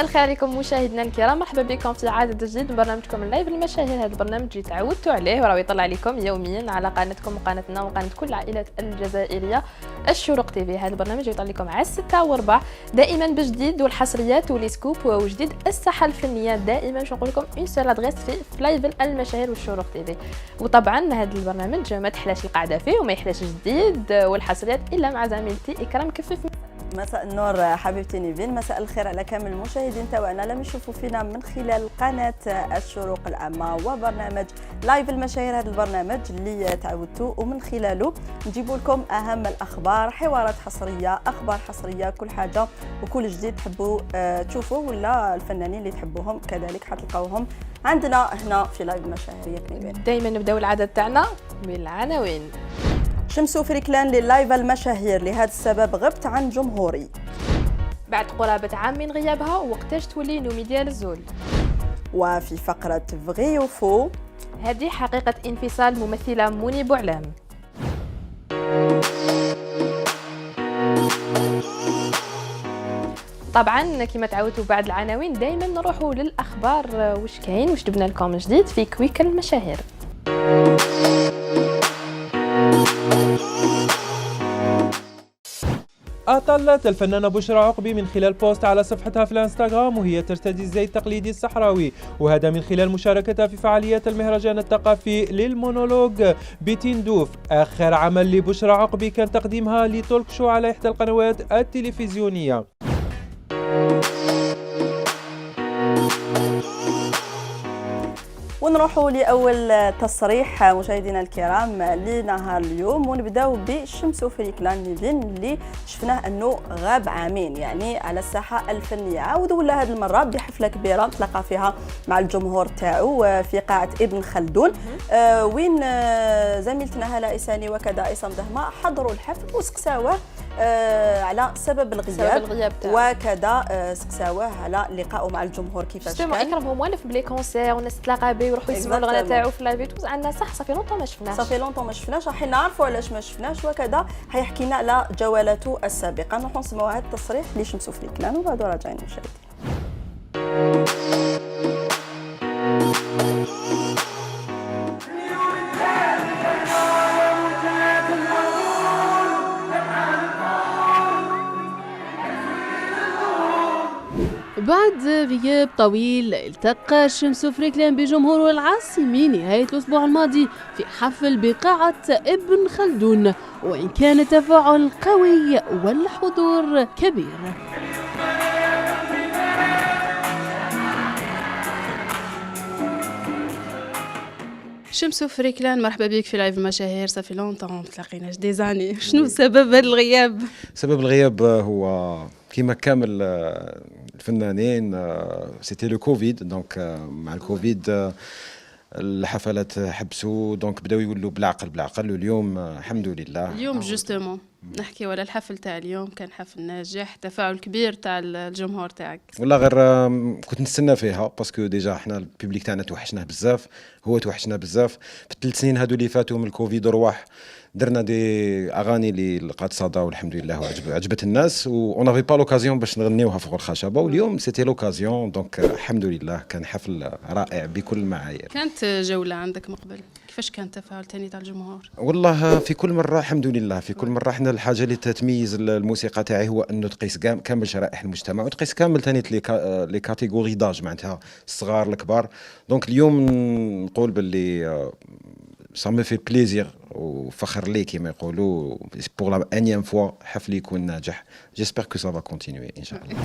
الخير عليكم مشاهدينا الكرام، مرحبا بكم في عدد جديد من برنامجكم اللايف المشاهير. هذا البرنامج اللي تعودتوا عليه وراه يطلع عليكم يوميا على قناتكم وقناتنا وقناه كل العائلات الجزائريه الشروق تيفي. هذا البرنامج يطلع لكم على 6:15 دائما بجديد والحصريات والسكوب وجديد الساحه الفنيه. دائما نقول لكم اون سول ادريس في لايف المشاهير والشروق تيفي. وطبعا هذا البرنامج ما تحلاش القعده فيه وما يحلاش جديد والحصريات الا مع زميلتي اكرام كفف. مساء النور حبيبتي نيفين، مساء الخير على كامل المشاهدين تاعنا لم يشوفوا فينا من خلال قناه الشروق العامه وبرنامج لايف المشاهير. هذا البرنامج اللي تعودتوا ومن خلاله نجيب لكم اهم الاخبار، حوارات حصريه، اخبار حصريه، كل حاجه وكل جديد تحبوا تشوفوه ولا الفنانين اللي تحبوهم كذلك حتلقاوهم عندنا هنا في لايف المشاهير. دائما نبداو العدد تاعنا بالعناوين. شمسو فريكلان للايف المشاهير، لهذا السبب غبت عن جمهوري. بعد قرابة عام من غيابها وقتاش تولي نومي ديال الزول. وفي فقرة فغي وفو، هذه حقيقة انفصال ممثلة منى بوعلام. طبعا كما تعودتوا بعد العناوين دائما نروحوا للأخبار. واش كاين واش جبنا لكم جديد في كويك المشاهير. أطلت الفنانة بشرى عقبي من خلال بوست على صفحتها في الانستغرام وهي ترتدي الزي التقليدي الصحراوي، وهذا من خلال مشاركتها في فعاليات المهرجان الثقافي للمونولوج بتندوف. آخر عمل لبشرى عقبي كان تقديمها لتولك شو على إحدى القنوات التلفزيونية. ونروحوا لأول تصريح مشاهدينا الكرام لنهار اليوم، ونبداو بشمسو فريكلان نيفين اللي شفناه انه غاب عامين يعني على الساحه الفنيه. عاود ولا هذه المره بحفله كبيره تلاقى فيها مع الجمهور تاعو في قاعه ابن خلدون، وين زميلتنا هلا إساني وكذا عصام دهمه حضروا الحفل وسقساوه على سبب الغياب وكذا سقساوه على لقائه مع الجمهور كيفاش كان. اكرم هو مؤلف بلي كونسير والناس تلاقى به ويروحوا يسمعوا الغناء تاعو في لايفيت. عندنا صافي لونطون ما شفناش راح نعرفوا علاش ما شفناش وكذا. حيحكي لنا على جولاته السابقه. نروحوا نسمعوا هذا التصريح لشمسو فريكلان وبعد راجعين مشاهدين. بعد غياب طويل التقى شمسو فريكلان بجمهور العاصمي نهاية الأسبوع الماضي في حفل بقاعة ابن خلدون، وإن كان التفاعل قوي والحضور كبير. شمسو فريكلان مرحبا بك في لايف المشاهير. صافي لونطون ما تلاقيناش دي زاني. شنو سبب هذا الغياب؟ سبب الغياب هو كما كامل الفنانين سيتي لو كوفيد. دونك مع الكوفيد الحفلات حبسوا، دونك بداو يولوا بالعقل واليوم الحمد لله. اليوم جوستومون نحكي ولا الحفل تاع اليوم كان حفل ناجح، تفاعل كبير تاع الجمهور تاعك. والله غير كنت نستنى فيها باسكو ديجا احنا الببليك تاعنا توحشناه بزاف، هو توحشنا بزاف في الثلاث سنين هادو اللي فاتوا من الكوفيد رواح. درنا دي اغاني اللي لقات صدى والحمد لله وعجبت الناس، و نافي با لوكازيون باش نغنيوها فوق الخشبه، واليوم سيتي لوكازيون. دونك الحمد لله كان حفل رائع بكل المعايير. كانت جوله عندك مقبل، كيفاش كان التفاعل ثاني تاع الجمهور؟ والله في كل مره الحمد لله، في كل مره احنا الحاجه اللي تتميز الموسيقى تاعي هو انه تقيس كامل شرائح المجتمع وتقيس كامل ثاني لي كاتيجوري داج، معناتها الصغار الكبار. دونك اليوم نقول باللي ça me fait plaisir وفخر لي كما يقولوا pour la énième fois حفل يكون ناجح. j'espère que ça va continuer ان شاء الله.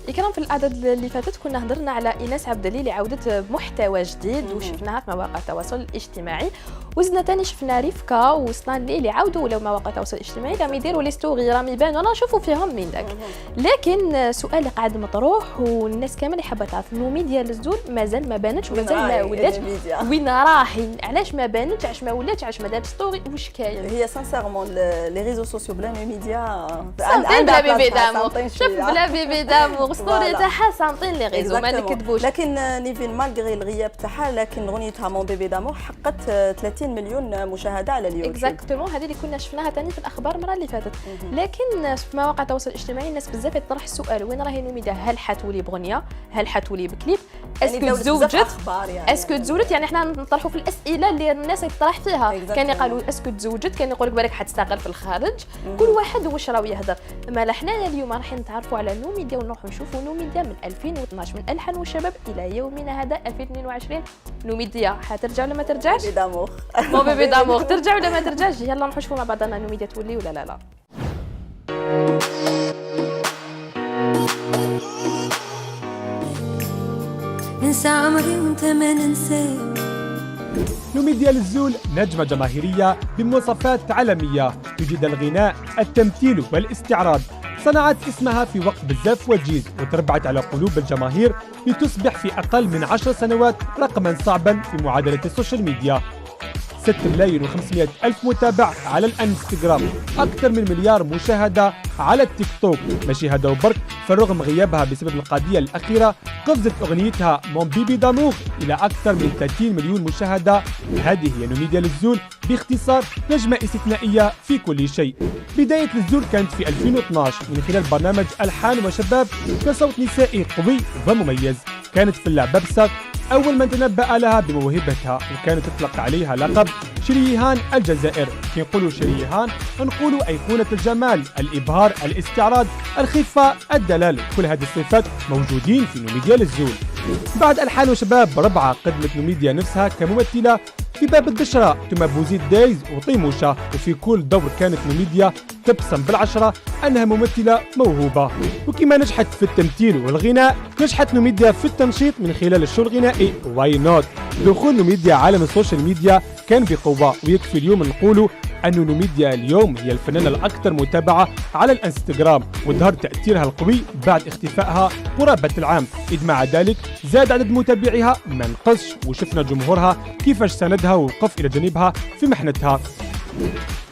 إكرام في الأعداد اللي فاتت كنا هضرنا على إيناس عبدالي اللي عودت بمحتوى جديد وشفناها في مواقع التواصل الاجتماعي، وزدنا ثاني شفنا ريفكا وصلان اللي عاودوا ولاو مواقع التواصل الاجتماعي راهم يديروا لي ستوري راهم يبانوا انا نشوفوا فيهم من داك. لكن سؤال اللي قاعد مطروح والناس كامل اللي حابه تعرف نومي ديال الزول مازال ما بانتش ومازال ما ولاتش وين راهي، علاش ما بانتش، علاش ما ولاتش، علاش ما دارتش ستوري، واش كاين؟ هي سانسيرمون لي ريزو سوسيو بلا ميديا عندها بلا بيبي دامور. شوف بلا بيبي دامور الاسطوريه تاعها سانطين لي غيزو ما نكذبوش. لكن نيفين مالغري الغياب تاعها لكن غنيتها مون بيبي دامور حققت 30 مليون مشاهده على اليوتيوب. اكزاكتومون هذه اللي كنا شفناها ثاني في الاخبار المره اللي فاتت. لكن في مواقع التواصل الاجتماعي الناس بزاف يطرح السؤال وين راهي نوميدا، هل حتولي بغنيه، هل حتولي بكليب، اسكو تزوجت، اسكو تزوجت، يعني احنا نطرحوا في الاسئله اللي الناس يطرح فيها. كان يقالوا اسكو تزوجت، كان يقول لك بالك حتستقل في الخارج. كل واحد واش راهو يهضر. ما حنايا اليوم راح نتعرفوا على نوميدا ونروحوا نشوفوا نوميدا من 2012 من الحان والشباب الى يومنا هذا 2022. نوميدا حترجع ولا ما ترجعش؟ بيبي دامور مو بيبي دامور ترجع ولا ما ترجعش؟ يلا نروحوا نشوفوا مع بعضنا نوميدا تولي ولا لا. ننسى عمري وانت ما ننساك. نوميدا للزول نجمة جماهيرية بمواصفات عالمية، تجيد الغناء، التمثيل والاستعراض. صنعت اسمها في وقت بزاف وجيز وتربعت على قلوب الجماهير لتصبح في أقل من 10 سنوات رقما صعبا في معادلة السوشيال ميديا. 6,500,000 متابع على الانستغرام، أكثر من مليار مشاهدة على التيك توك. ماشي هذا وبرك، فرغم غيابها بسبب القضية الأخيرة قفزت أغنيتها مون بيبي دامور إلى أكثر من 30 مليون مشاهدة. هذه هي نوميدا للزول، باختصار نجمة استثنائية في كل شيء. بداية للزول كانت في 2012 من خلال برنامج ألحان وشباب كصوت نسائي قوي ومميز. كانت في اللعبة بسات أول من تنبأ لها بموهبتها، وكانت تطلق عليها لقب شريهان الجزائر. كي نقولوا شريهان نقولوا أيقونة الجمال، الإبهار، الاستعراض، الخفة، الدلال. كل هذه الصفات موجودين في نوميدا للزول. بعد ألحان وشباب ربعة قدمت نوميدا نفسها كممثلة في باب الدشرة، ثم بوزيد دايز وطيموشة. وفي كل دور كانت نوميدا تبصم بالعشرة أنها ممثلة موهوبة. وكما نجحت في التمثيل والغناء نجحت نوميدا في التنشيط من خلال الشو الغنائي. واي نوت؟ دخول نوميدا عالم السوشيال ميديا كان بقوة، ويكفي اليوم نقولوا أن نوميدا اليوم هي الفنانة الأكثر متابعة على الانستغرام، وظهر تأثيرها القوي بعد اختفائها قرابة العام، إذ مع ذلك زاد عدد متابعيها ما نقصش، وشفنا جمهورها كيفاش ساندها ووقف إلى جانبها في محنتها.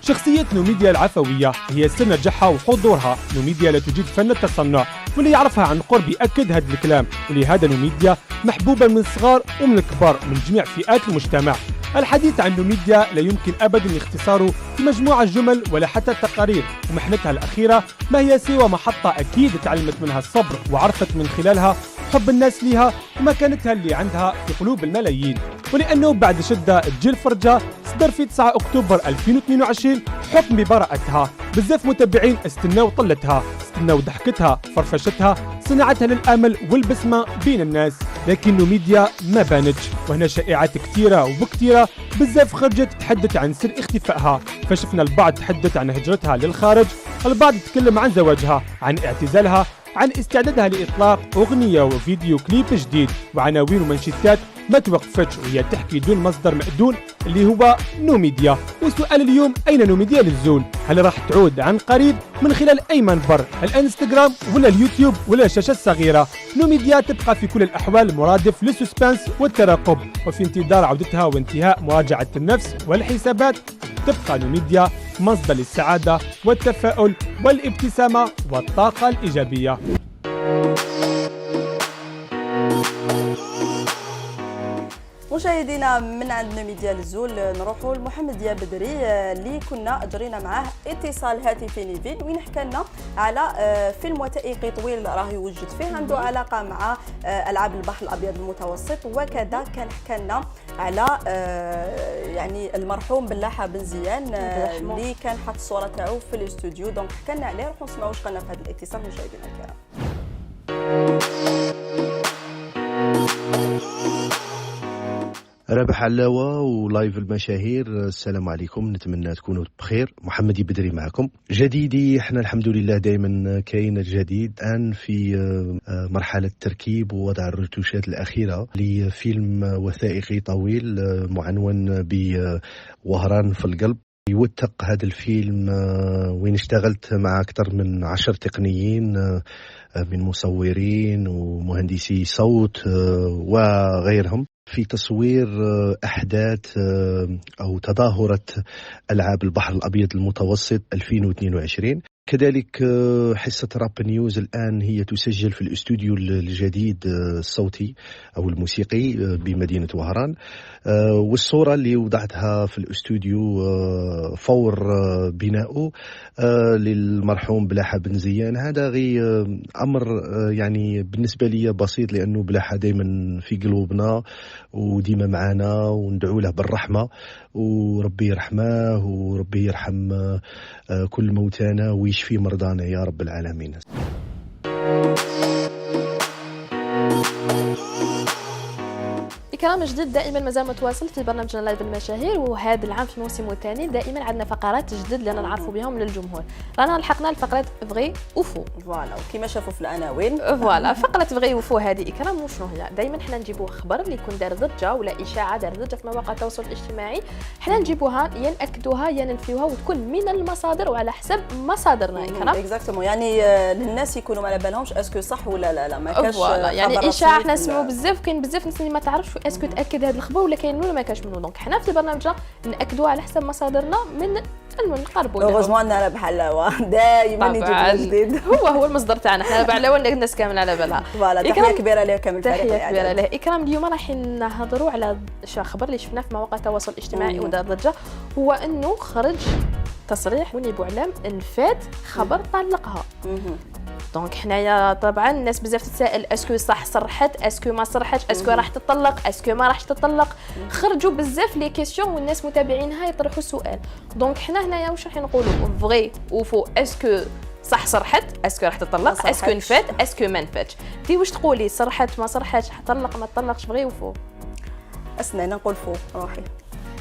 شخصية نوميدا العفوية هي سر نجاحها وحضورها. نوميدا لا تجيد فن التصنع، واللي يعرفها عن قرب يأكد هذا الكلام، ولهذا نوميدا محبوبة من الصغار ومن الكبار من جميع فئات المجتمع. الحديث عن نوميدا لا يمكن أبدا اختصاره في مجموعة جمل ولا حتى تقارير، ومحنتها الأخيرة ما هي سوى محطة أكيد تعلمت منها الصبر وعرفت من خلالها حب الناس ليها ومكانتها اللي عندها في قلوب الملايين. ولأنه بعد شدة تجي الفرجة صدر في 9 أكتوبر 2022 حكم ببراءتها. بزاف متابعين استناو طلتها، استناو ضحكتها، فرفشتها، صناعتها للأمل والبسمة بين الناس. لكن نوميدا ما بانتش، وهنا شائعات كثيرة وبكثيرة بزاف خرجت تحدث عن سر اختفائها. فشفنا البعض تحدث عن هجرتها للخارج، البعض تكلم عن زواجها، عن اعتزالها، عن استعدادها لإطلاق أغنية وفيديو كليب جديد، وعناوين ومنشطات ما توقفتش وهي تحكي دون مصدر مأذون اللي هو نوميدا. وسؤال اليوم، أين نوميدا للزول؟ هل راح تعود عن قريب من خلال أي منبر، الانستغرام ولا اليوتيوب ولا الشاشة الصغيرة؟ نوميدا تبقى في كل الأحوال مرادف للسسبانس والترقب، وفي انتظار عودتها وانتهاء مراجعة النفس والحسابات تبقى نوميدا مصدر للسعادة والتفاؤل والابتسامة والطاقة الإيجابية. مشاهدينا من عند نوميدا للزول نروحوا لمحمد دياب بدري اللي كنا اجرينا معاه اتصال هاتفي نيفين وين حكى لنا على فيلم وثائقي طويل راه يوجد فيه عنده علاقه مع العاب البحر الابيض المتوسط، وكذا كان حكى لنا على يعني المرحوم بلاحه بن زيان اللي كان حط الصوره تاعو في الاستوديو. دونك حكى لنا عليه، نروحوا نسمعوا واش قالنا في هذا الاتصال مشاهدينا الكرام. رابح علاوة ولايف المشاهير، السلام عليكم، نتمنى تكونوا بخير. محمد بدري معكم. جديدي احنا الحمد لله دائما كاين الجديد. الآن في مرحلة تركيب ووضع الرتوشات الأخيرة لفيلم وثائقي طويل معنون بوهران في القلب. يوثق هذا الفيلم وين اشتغلت مع أكثر من 10 تقنيين من مصورين ومهندسي صوت وغيرهم في تصوير أحداث أو تظاهرة ألعاب البحر الأبيض المتوسط 2022. كذلك حصة راب نيوز الآن هي تسجل في الاستوديو الجديد الصوتي أو الموسيقي بمدينة وهران، والصورة اللي وضعتها في الاستوديو فور بناؤه للمرحوم بلاحة بن زيان. هذا غي أمر يعني بالنسبة لي بسيط، لأنه بلاحة دايما في قلوبنا وديما معنا وندعو له بالرحمة، وربي يرحمه وربي يرحم كل موتانا ويشفي مرضانا يا رب العالمين. كلام جديد دائما مازال متواصل في برنامجنا لايف المشاهير، وهذا العام في موسمه الثاني دائما عندنا فقرات جدد اللي نعرفوا بهم للجمهور. رانا لحقنا الفقرات فغي وفو. فوالا وكما شافوا في العناوين فوالا فقره فغي وفو هذه اكرام وشنو هي؟ دائما حنا نجيبوا خبر اللي يكون دار ضجه ولا اشاعه دار ضجه في مواقع التواصل الاجتماعي، حنا نجيبوها يا ناكدوها يا ننفيوها وتكون من المصادر وعلى حسب مصادرنا اكرام. اكزاكتومون، يعني للناس يكونوا ما على بالهمش اسكو صح ولا لا ما كاش يعني اشاعه حنا نسمعوا بزاف، كاين بزاف ناس اللي ما تعرفش اسكو تاكد هذا الخبر ولا كاين ولا ما كاش منه. دونك حنا في برنامجنا ناكدوا على حسب مصادرنا من نقربوا لهم. اوغوزمون انا بحلاوه دائما يجيب جديد هو المصدر تاعنا حنا بحلاوه الناس كامل على بالها. فوالا تحيه كبيره ليه كامل الفريق. تحيه كبيره له اكرام. اليوم راح نهضروا على خبر اللي شفناه في مواقع التواصل الاجتماعي ودار ضجه، هو انه خرج تصريح مني بوعلام انفات خبر طلقها. دونك حنايا طبعا الناس بزاف تتسائل اسكو صح صرحت اسكو ما صرحتش اسكو راح تطلق اسكو ما راحش تطلق، خرجوا بزاف لي كيسيون والناس متابعينها يطرحوا السؤال. دونك حنا هنايا واش راح نقولوا فغي وفو، اسكو صح صرحت اسكو راح تطلق اسكو نفات اسكو ما نفاتش. انتي واش تقولي صرحت ما صرحتش طلق ما طلقش فغي وفو؟ اسمعي انا نقول فو روحي.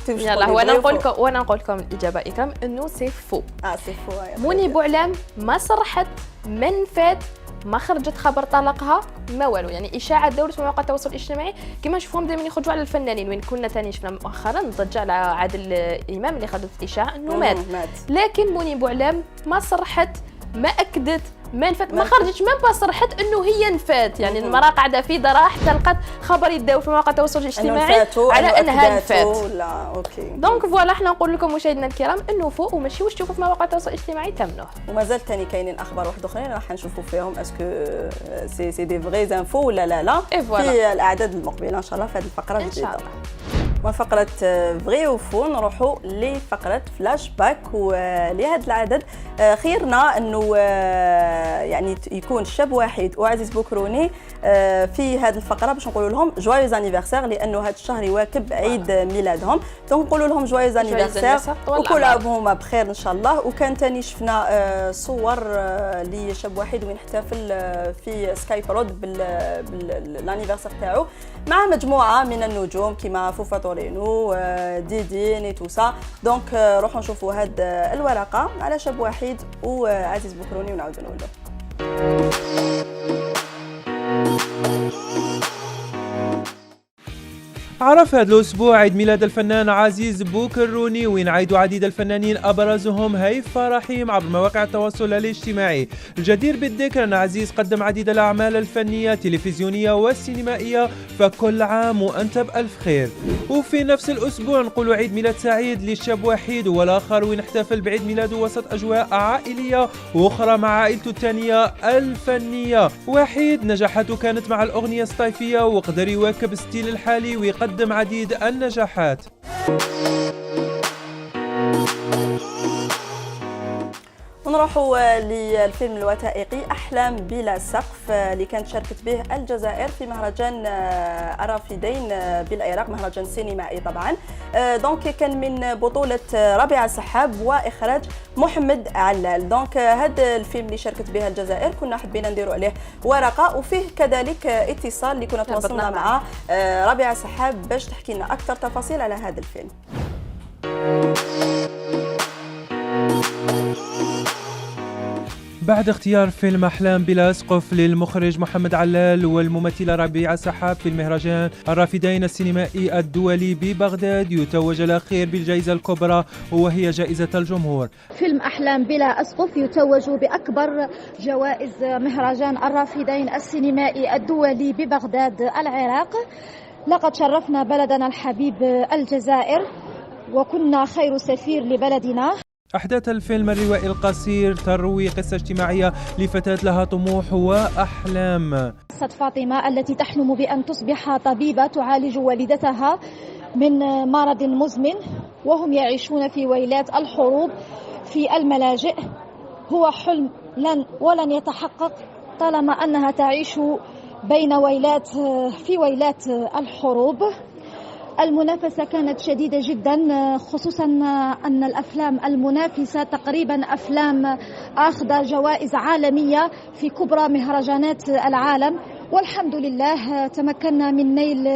يلا هو انا نقول لكم الاجابه اكرام انه سي فو. سي فو. مني بوعلام ما صرحت ما نفات ما خرجت خبر طلقها ما والو، يعني اشاعه دورت في مواقع التواصل الاجتماعي كما نشوفهم دائما يخرجوا على الفنانين. وين كنا ثاني شفنا مؤخرا ضجه على عادل امام اللي خرجت اشاعه انه مات، لكن مني بوعلام ما صرحت ما اكدت ما نفات ما خرجتش ما صرحت انه هي نفات. يعني المراه قاعده في دار حتى لقات خبر يداو في مواقع التواصل الاجتماعي على انها نفات. لا اوكي. دونك فوالا حنا نقول لكم مشاهدينا الكرام انه فوق وماشي واش تشوفوا في مواقع التواصل الاجتماعي تمنوه. ومازال ثاني كاينين اخبار واحد اخرين راح نشوفوا فيهم اسكو سي دي فغي زانفو ولا لا في الاعداد المقبله ان شاء الله في هذه الفقره الجديده. ان شاء الله. من فقرة فغي وفو نروحوا لفقرة فلاش باك، ولهذا العدد خيرنا انه يعني يكون شاب وحيد وعزيز بوكروني في هذه الفقرة باش نقولوا لهم جوايز انيفرسير، لانه هذا الشهر يواكب عيد ميلادهم. دونك نقولوا لهم جوايز انيفرسير وكل عام وهم بخير ان شاء الله. وكان ثاني شفنا صور لشاب وحيد وين احتفل في سكاي برود بالانيفرسير تاعو مع مجموعة من النجوم كما فوفا تورينو ديدي نيتوسا. دونك روحوا نشوفوا هاد الورقه على شاب وحيد وعزيز بوكروني ونعاودوا نقولوا. عرف هذا الأسبوع عيد ميلاد الفنان عزيز بوكروني، وين عيدوا عديد الفنانين أبرزهم هيفا رحيم عبر مواقع التواصل الاجتماعي. الجدير بالذكر أن عزيز قدم عديد الأعمال الفنية التلفزيونية والسينمائية، فكل عام وأنت بألف خير. وفي نفس الأسبوع نقولوا عيد ميلاد سعيد للشاب وحيد والآخر، وين احتفل بعيد ميلاده وسط أجواء عائلية وأخرى مع عائلته الثانية الفنية. وحيد نجاحاته كانت مع الأغنية الصيفية وقدر يواكب ستيل الحالي ويقدم عديد النجاحات. ونروحوا للفيلم الوثائقي أحلام بلا سقف اللي كانت شاركت به الجزائر في مهرجان الرافدين بالعراق، مهرجان سينمائي طبعا. دونك كان من بطولة ربيعة سحاب وإخراج محمد علال. دونك هذا الفيلم اللي شاركت به الجزائر كنا حبينا نديروا عليه ورقة، وفيه كذلك اتصال اللي كنا تواصلنا مع ربيعة سحاب باش تحكي لنا أكثر تفاصيل على هذا الفيلم. بعد اختيار فيلم أحلام بلا سقف للمخرج محمد علال والممثلة ربيعة سحاب في المهرجان الرافدين السينمائي الدولي ببغداد، يتوج الأخير بالجائزة الكبرى وهي جائزة الجمهور. فيلم أحلام بلا سقف يتوج بأكبر جوائز مهرجان الرافدين السينمائي الدولي ببغداد العراق. لقد شرفنا بلدنا الحبيب الجزائر وكنا خير سفير لبلدنا. أحداث الفيلم الروائي القصير تروي قصة اجتماعية لفتاة لها طموح وأحلام. قصة فاطمة التي تحلم بأن تصبح طبيبة تعالج والدتها من مرض مزمن، وهم يعيشون في ويلات الحروب في الملاجئ. هو حلم ولن يتحقق طالما أنها تعيش بين في ويلات الحروب. المنافسة كانت شديدة جدا، خصوصا أن الأفلام المنافسة تقريبا أفلام أخذ جوائز عالمية في كبرى مهرجانات العالم، والحمد لله تمكنا من نيل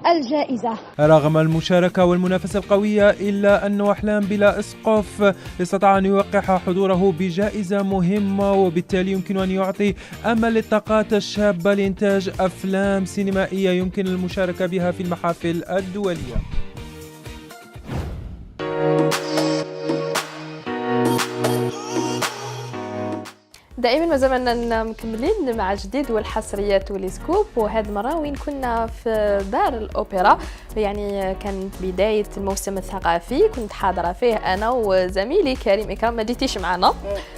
الجائزة. رغم المشاركة والمنافسة القوية إلا أن أحلام بلا إسقف استطاع أن يوقع حضوره بجائزة مهمة، وبالتالي يمكن أن يعطي أمل للطاقات الشابة لإنتاج أفلام سينمائية يمكن المشاركة بها في المحافل الدولية. دائما ما زلنا مكملين مع جديد والحصريات والسكوب، وهذه المره وين كنا في دار الاوبرا، يعني كانت بدايه الموسم الثقافي، كنت حاضره فيه انا وزميلي كريم اكرام. ما جيتيش معنا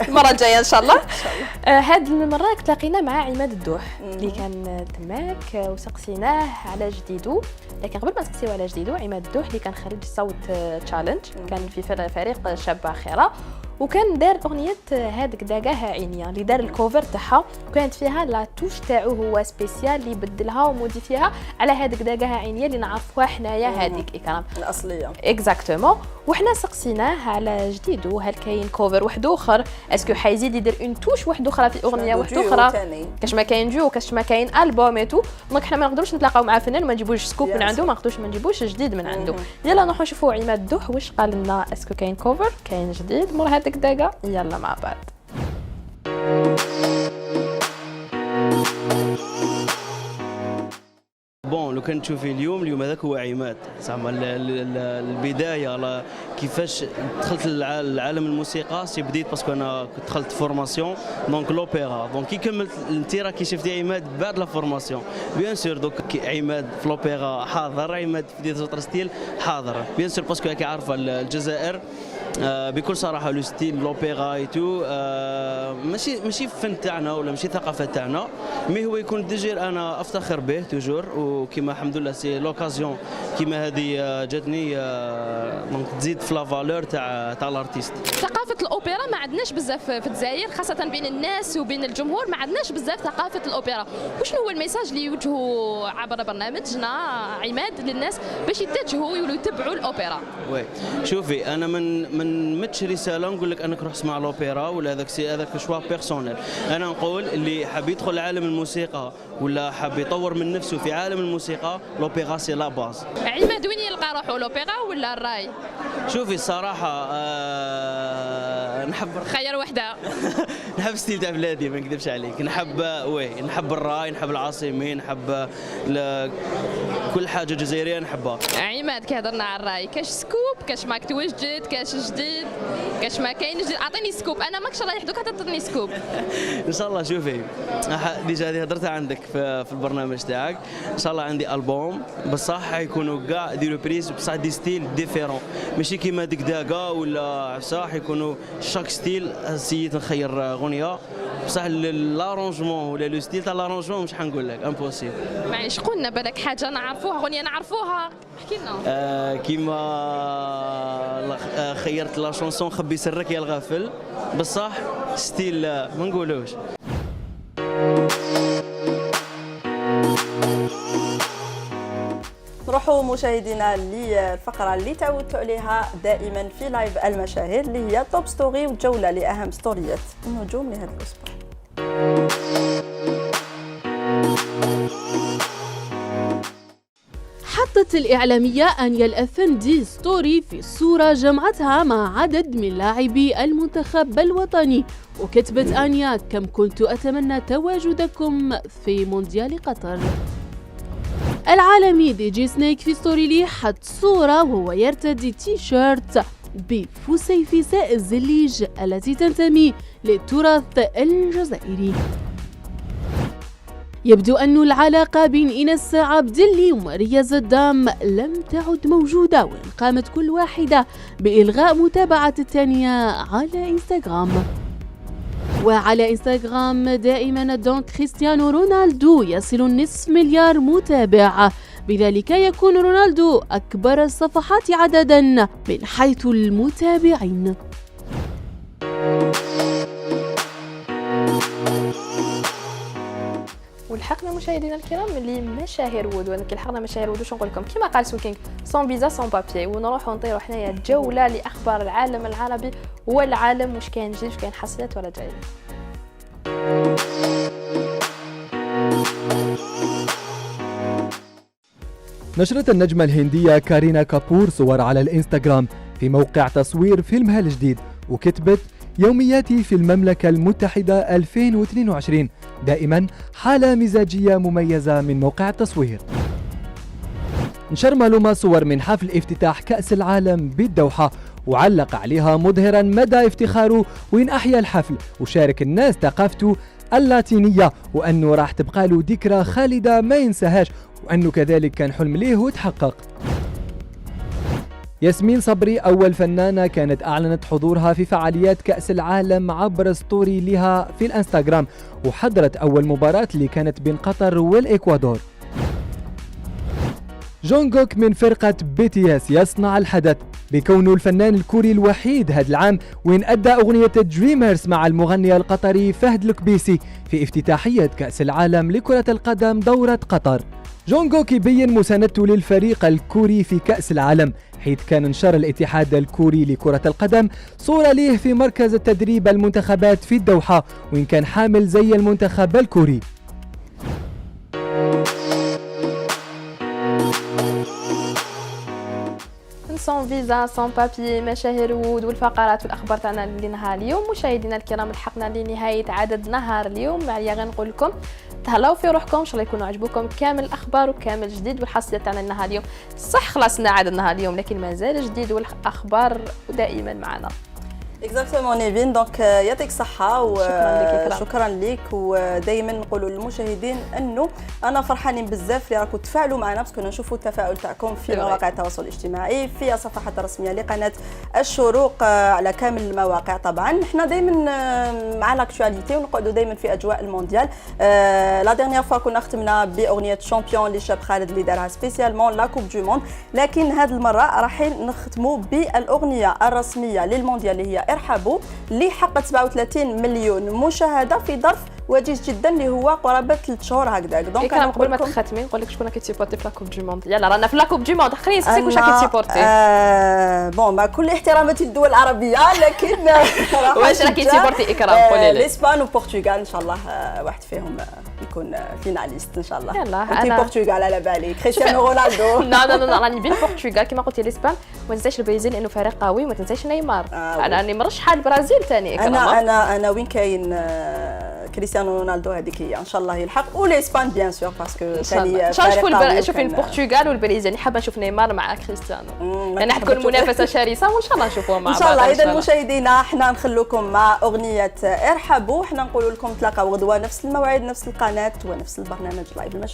المره الجايه ان شاء الله. هذه المره تلاقينا مع عماد الدوح اللي كان تماك وسقسيناه على جديدو، لكن قبل ما نسقسيو على جديدو عماد الدوح اللي كان خريج صوت تشالنج، كان في فريق شابه خيره، وكان دار اغنيه هذيك داقاها عينيا اللي دار الكوفر تاعها، وكانت فيها لا توش تاعو هو سبيسيال اللي بدلها وموديفيها على هذيك داقاها عينيا اللي نعرفوها حنايا هذيك اكرام الاصليه اكزاكتومون. وحنا سقسيناه على جديدو هل كاين كوفر واحد اخر، اسكو حيزيد يدير اون توش واحده اخرى في اغنيه واحده اخرى، كاش ما كاين جو كاش ما كاين البوم ايتو. دونك حنا ما نقدروش نتلاقاو مع فنان وما نجيبوش سكوب من عنده، ما نقدروش ما نجيبوش جديد من عنده. يلا نروحوا نشوفوا عماد الدوح واش قال لنا، اسكو كاين كوفر كاين جديد مور هذيك داقه. يلا مع بعض. بون لو كان تشوفي اليوم هذاك هو عماد زعما البدايه كيفاش دخلت لعالم الموسيقى. سي بديت باسكو انا دخلت فورماسيون دونك لوبيرا، دونك كي كملت انت راكي شفتي عماد بعد لا فورماسيون بيان سور. دونك عماد في لوبيرا حاضر، عماد في دي زوتر ستيل حاضر بيان سور، باسكو راكي عارفه الجزائر بكل صراحه لو ستيل لوبيرا ايتو ماشي فن تاعنا ولا ماشي ثقافه تاعنا، مي هو يكون ديجير انا افتخر به توجور، وكيما الحمد لله سي لوكازيون كيما هذه جاتني دونك تزيد في لا فالور تاع الارتيست. ثقافه الاوبرا ما عندناش بزاف في الجزائر، خاصه بين الناس وبين الجمهور ما عندناش بزاف ثقافه الاوبرا. وشنو هو الميساج اللي يوجهوا عبر برنامجنا عماد للناس باش يتجهوا يولوا يتبعوا الاوبرا؟ وي شوفي انا من متش رساله نقول لك انك روح اسمع الاوبرا ولا هذاك شوا بيرسونيل. انا نقول اللي حاب يدخل عالم الموسيقى ولا حاب يطور من نفسه في عالم الموسيقى، لوبيرا سي لا باز. عماد وين يلقى روحه، لوبيرا ولا الراي؟ شوفي الصراحه نحب خير وحده. نحب ستيل تاع بلادي ما نكذبش عليك، نحب الراي، نحب العاصمي، نحب كل حاجه جزائريه نحبها. عماد كي هضرنا على الراي، كاش سكوب كاش ماك توجد كاش جديد كاش ما كاين جديد، اعطيني سكوب. انا ماكش رايح دوك تعطيني سكوب ان شاء الله. شوفي ديجا هذه هضرتها عندك في البرنامج تاعك، ان شاء الله عندي البوم بصح يكونوا كاع دي ريبريز بصح دي ستيل ديفيرون، ماشي كيما ديك داقه ولا صح، يكونوا شاك ستيل سيت نخير اغنيه بصح لارونجمون ولا لو ستيل تاع لارونجمون مش حنقول لك امبوسيبل. معليش قلنا بالك حاجه نعرفوها، اغنيه نعرفوها احكي لنا. كيما خيرت لا شونسون خبي سرك يا الغافل بصح ستيل ما نقولوش. نروحوا مشاهدينا للفقره اللي تعودتوا عليها دائما في لايف المشاهير اللي هي توب ستوري وجوله لاهم ستوريات النجوم لهذا الاسبوع. حطت الإعلامية أنيا الأفندي ستوري في صورة جمعتها مع عدد من لاعبي المنتخب الوطني، وكتبت أنيا: كم كنت أتمنى تواجدكم في مونديال قطر. العالمي دي جي سنيك في ستوري لي حط صورة وهو يرتدي تي شيرت بفسيفساء الزليج التي تنتمي للتراث الجزائري. يبدو أن العلاقة بين إيناس عبدلي وماريا زدام لم تعد موجودة، وإن قامت كل واحدة بإلغاء متابعة الثانية على إنستغرام. وعلى إنستغرام دائما دونك كريستيانو رونالدو يصل نصف مليار متابع، بذلك يكون رونالدو أكبر الصفحات عددا من حيث المتابعين. ولحقنا مشاهدينا الكرام لمشاهير وود، ولكن لحقنا مشاهير وود واش نقول لكم كما قال سوكينغ سون فيزا سون بابي، ونروحوا نطيروا حنايا جوله لاخبار العالم العربي والعالم، واش كاين جديد واش كاين حصريات ولا جاي. نشرت النجمة الهندية كارينا كابور صور على الانستغرام في موقع تصوير فيلمها الجديد، وكتبت: يومياتي في المملكة المتحدة 2022، دائما حالة مزاجية مميزة من موقع التصوير. نشر مالوما صور من حفل افتتاح كأس العالم بالدوحة، وعلق عليها مظهرا مدى افتخاره وين أحيا الحفل، وشارك الناس ثقافته اللاتينية، وأنه راح تبقى له ذكرى خالدة ما ينساهاش، وأنه كذلك كان حلم ليه وتحقق. ياسمين صبري أول فنانة كانت أعلنت حضورها في فعاليات كأس العالم عبر ستوري لها في الانستغرام، وحضرت أول مباراة اللي كانت بين قطر والإكوادور. جونغوك من فرقة BTS يصنع الحدث بكونه الفنان الكوري الوحيد هذا العام وين أدى أغنية دريمرز مع المغني القطري فهد الكبيسي في افتتاحية كأس العالم لكرة القدم دورة قطر. جونغوك يبين مساندته للفريق الكوري في كأس العالم، حيث كان نشر الاتحاد الكوري لكرة القدم صورة ليه في مركز التدريب المنتخبات في الدوحة، وإن كان حامل زي المنتخب الكوري. سون فيزا سون بابي، مشاهير وود والفقرات والاخبار تاعنا لنهار اليوم. مشاهدينا الكرام لحقنا لنهايه عدد نهار اليوم، معايا غنقول لكم تهلاو في روحكم، ان شاء الله يكونوا عجبوكم كامل الاخبار وكامل جديد والحصريات تاعنا لنهار اليوم. صح خلصنا عدد نهار اليوم لكن مازال جديد والاخبار دائما معنا. اكزاكتومون نيفين، دونك يعطيك الصحة وشكرا لك. ودائما نقولوا للمشاهدين انه انا فرحانين بزاف اللي راكم تفاعلوا معنا، باسكو نشوفوا التفاعل تاعكم في مواقع التواصل الاجتماعي، في الصفحات الرسمية لقناة الشروق على كامل المواقع. طبعا احنا دائما مع لاكtualité ونقعدوا دائما في اجواء المونديال. لا ديرنيير فوا كنا ختمنا باغنية شامبيون لشاب خالد اللي دارها سبيسيالمون لا كوب دو موند، لكن هذه المرة رايحين نختموا بالاغنية الرسمية للمونديال اللي هي ارحبوا، اللي حققت 37 مليون مشاهده في ظرف وجيز جدا اللي هو قرابه 3 شهور هكذاك. دونك انا قبل ما تختمي نقول لك شكون كيتسيبورتي في لاكوب دو موند. يلا رانا في لاكوب دو موند، خليني نسقسيك واش كيتسيبورتي. بون مع كل احتراماتي للدول العربيه، لكن واش راك كيتسيبورتي اكرام؟ قولي لي. الاسبان وبرتغال ان شاء الله واحد فيهم يكون فيناليست ان شاء الله. يلا انت البرتغال على بالي كريستيانو رونالدو. لا راني بين البرتغال كما قلتي الاسبان، وما تنساش البرازيل لانه فريق قوي، وما تنساش نيمار. انا راني مرشحه البرازيل ثاني اكرام. انا وين كاين كريستيانو رونالدو هذيك هي ان شاء الله يلحق، والاسبان بيان سور باسكو ثاني ان شاء الله نشوف البرتغال والبرازيل. يعني حابه نشوف نيمار مع كريستيانو، يعني حتكون منافسه شرسه وان شاء الله نشوفوهم مع بعض ان شاء الله. اذا مشاهدينا احنا نخلوكم مع اغنيه ارحبوا، احنا نقول لكم تلاقاو غدوه نفس الموعد نفس القناه ونفس البرنامج لايف المشاهير.